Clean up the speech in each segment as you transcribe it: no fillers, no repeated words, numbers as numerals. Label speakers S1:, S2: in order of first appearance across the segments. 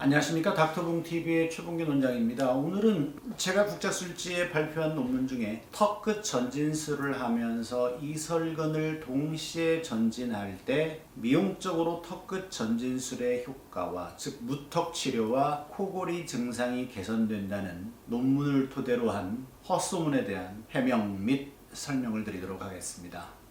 S1: 안녕하십니까. 닥터봉TV의 최봉균 원장입니다. 오늘은 제가 국자술지에 발표한 논문 중에 턱끝 전진술을 하면서 이설근을 동시에 전진할 때 미용적으로 턱끝 전진술의 효과와 즉 무턱 치료와 코골이 증상이 개선된다는 논문을 토대로 한 헛소문에 대한 해명 및 설명을 드리도록 하겠습니다.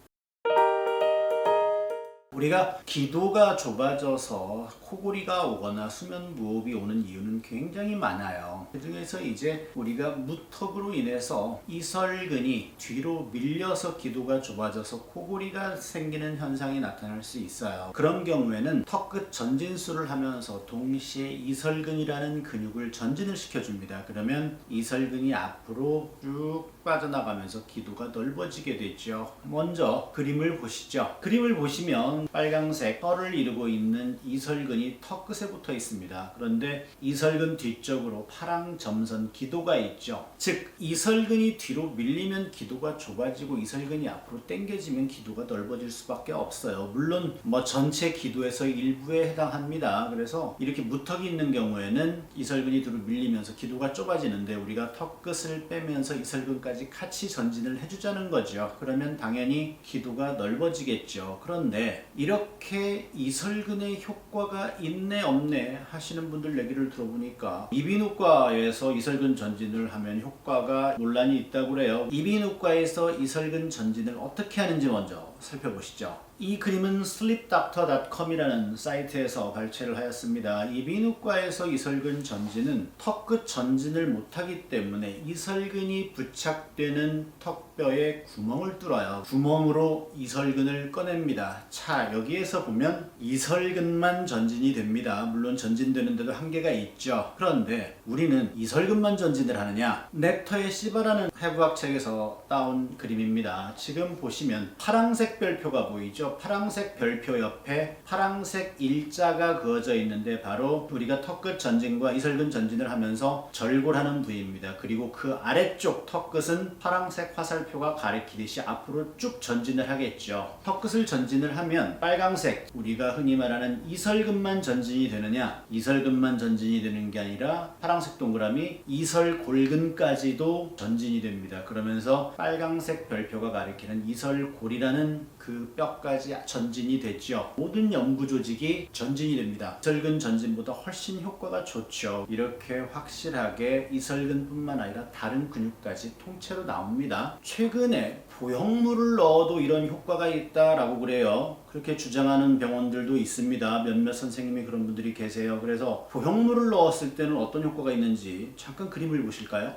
S1: 우리가 기도가 좁아져서 코골이가 오거나 수면 무호흡이 오는 이유는 굉장히 많아요. 그 중에서 이제 우리가 무턱으로 인해서 이설근이 뒤로 밀려서 기도가 좁아져서 코골이가 생기는 현상이 나타날 수 있어요. 그런 경우에는 턱끝 전진술을 하면서 동시에 이설근이라는 근육을 전진을 시켜줍니다. 그러면 이설근이 앞으로 쭉 빠져나가면서 기도가 넓어지게 되죠. 먼저 그림을 보시죠. 그림을 보시면 빨강색 털을 이루고 있는 이설근이 턱끝에 붙어 있습니다. 그런데 이설근 뒤쪽으로 파랑 점선 기도가 있죠. 즉 이설근이 뒤로 밀리면 기도가 좁아지고 이설근이 앞으로 당겨지면 기도가 넓어질 수밖에 없어요. 물론 전체 기도에서 일부에 해당합니다. 그래서 이렇게 무턱이 있는 경우에는 이설근이 뒤로 밀리면서 기도가 좁아지는데 우리가 턱끝을 빼면서 이설근까지 같이 전진을 해주자는 거죠. 그러면 당연히 기도가 넓어지겠죠. 그런데 이렇게 이설근의 효과가 있네 없네 하시는 분들 얘기를 들어보니까 이비인후과에서 이설근 전진을 하면 효과가 논란이 있다고 그래요. 이비인후과에서 이설근 전진을 어떻게 하는지 먼저 살펴보시죠. 이 그림은 sleepdoctor.com이라는 사이트에서 발췌를 하였습니다. 이비인후과에서 이설근 전진은 턱끝 전진을 못하기 때문에 이설근이 부착되는 턱뼈에 구멍을 뚫어요. 구멍으로 이설근을 꺼냅니다. 자, 여기에서 보면 이설근만 전진이 됩니다. 물론 전진되는데도 한계가 있죠. 그런데 우리는 이설근만 전진을 하느냐? 넥터의 시바라는 해부학 책에서 따온 그림입니다. 지금 보시면 파랑색 별표가 보이죠? 파랑색 별표 옆에 파랑색 일자가 그어져 있는데 바로 우리가 턱끝 전진과 이설근 전진을 하면서 절골하는 부위입니다. 그리고 그 아래쪽 턱끝은 파랑색 화살표가 가리키듯이 앞으로 쭉 전진을 하겠죠. 턱끝을 전진을 하면 빨강색 우리가 흔히 말하는 이설근만 전진이 되느냐? 이설근만 전진이 되는 게 아니라 파랑색 동그라미 이설골근까지도 전진이 됩니다. 그러면서 빨강색 별표가 가리키는 이설골이라는 그 뼈까지 전진이 되죠. 모든 연부 조직이 전진이 됩니다. 이설근 전진보다 훨씬 효과가 좋죠. 이렇게 확실하게 이설근뿐만 아니라 다른 근육까지 통째로 나옵니다. 최근에 보형물을 넣어도 이런 효과가 있다라고 그래요. 그렇게 주장하는 병원들도 있습니다. 몇몇 선생님이 그런 분들이 계세요. 그래서 보형물을 넣었을 때는 어떤 효과가 있는지 잠깐 그림을 보실까요?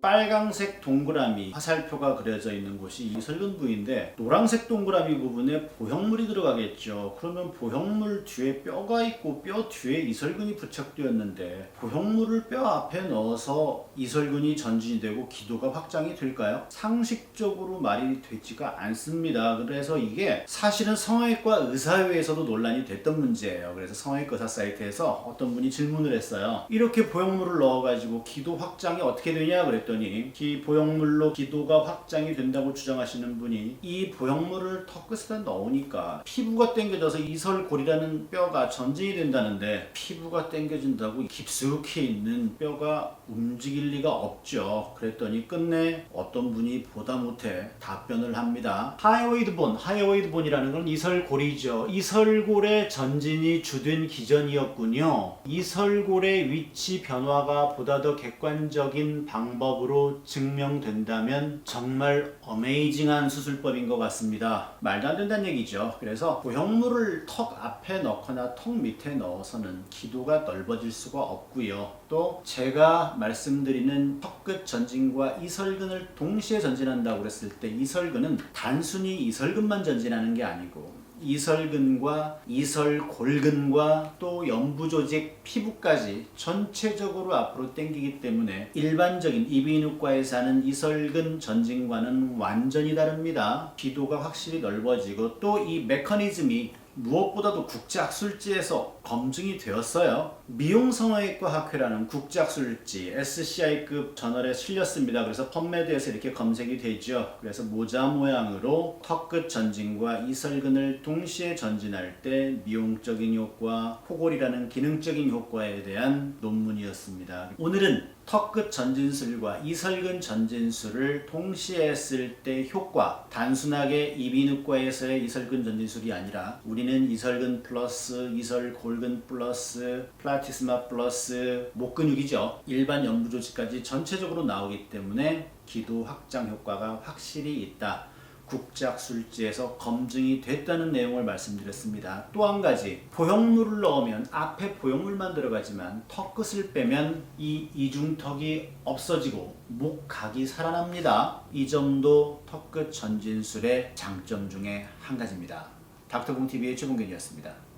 S1: 빨강색 동그라미 화살표가 그려져 있는 곳이 이설근 부위인데 노란색 동그라미 부분에 보형물이 들어가겠죠. 그러면 보형물 뒤에 뼈가 있고 뼈 뒤에 이설근이 부착되었는데 보형물을 뼈 앞에 넣어서 이설근이 전진이 되고 기도가 확장이 될까요? 상식적으로 말이 되지가 않습니다. 그래서 이게 사실은 성형외과 의사회에서도 논란이 됐던 문제예요. 그래서 성형외과 의사 사이트에서 어떤 분이 질문을 했어요. 이렇게 보형물을 넣어가지고 기도 확장이 어떻게 되냐 그랬더니 이 보형물로 기도가 확장이 된다고 주장하시는 분이 이 보형물을 턱끝에다 넣으니까 피부가 당겨져서 이설골이라는 뼈가 전진이 된다는데 피부가 당겨진다고 깊숙이 있는 뼈가 움직일 리가 없죠. 그랬더니 끝내 어떤 분이 보다 못해 답변을 합니다. 하이오이드본이라는 건 이설골이죠. 이설골의 전진이 주된 기전이었군요. 이설골의 위치 변화가 보다 더 객관적인 방법으로 증명된다면 정말 어메이징한 수술법인 것 같습니다. 말도 안 된다는 얘기죠. 그래서 보형물을 턱 앞에 넣거나 턱 밑에 넣어서는 기도가 넓어질 수가 없고요. 또 제가 말씀드리는 턱끝 전진과 이설근을 동시에 전진한다고 그랬을 때 이설근은 단순히 이설근만 전진하는 게 아니고 이설근과 이설골근과 또 연부조직 피부까지 전체적으로 앞으로 당기기 때문에 일반적인 이비인후과에서 하는 이설근 전진과는 완전히 다릅니다. 기도가 확실히 넓어지고 또 이 메커니즘이 무엇보다도 국제학술지에서 검증이 되었어요. 미용성형외과 학회라는 국제학술지 SCI급 저널에 실렸습니다. 그래서 펌메드에서 이렇게 검색이 되죠. 그래서 모자 모양으로 턱끝 전진과 이설근을 동시에 전진할 때 미용적인 효과, 코골이라는 기능적인 효과에 대한 논문이었습니다. 오늘은 턱끝 전진술과 이설근 전진술을 동시에 했을 때 효과, 단순하게 이비인후과에서의 이설근 전진술이 아니라 우리는 이설근 플러스 이설골근 플러스 플라티스마 플러스 목근육이죠. 일반 연부조직까지 전체적으로 나오기 때문에 기도 확장 효과가 확실히 있다. 국제학술지에서 검증이 됐다는 내용을 말씀드렸습니다. 또 한 가지, 포용물을 넣으면 앞에 포용물만 들어가지만 턱끝을 빼면 이 이중턱이 없어지고 목각이 살아납니다. 이 점도 턱끝 전진술의 장점 중에 한 가지입니다. 닥터공TV의 최봉균이었습니다.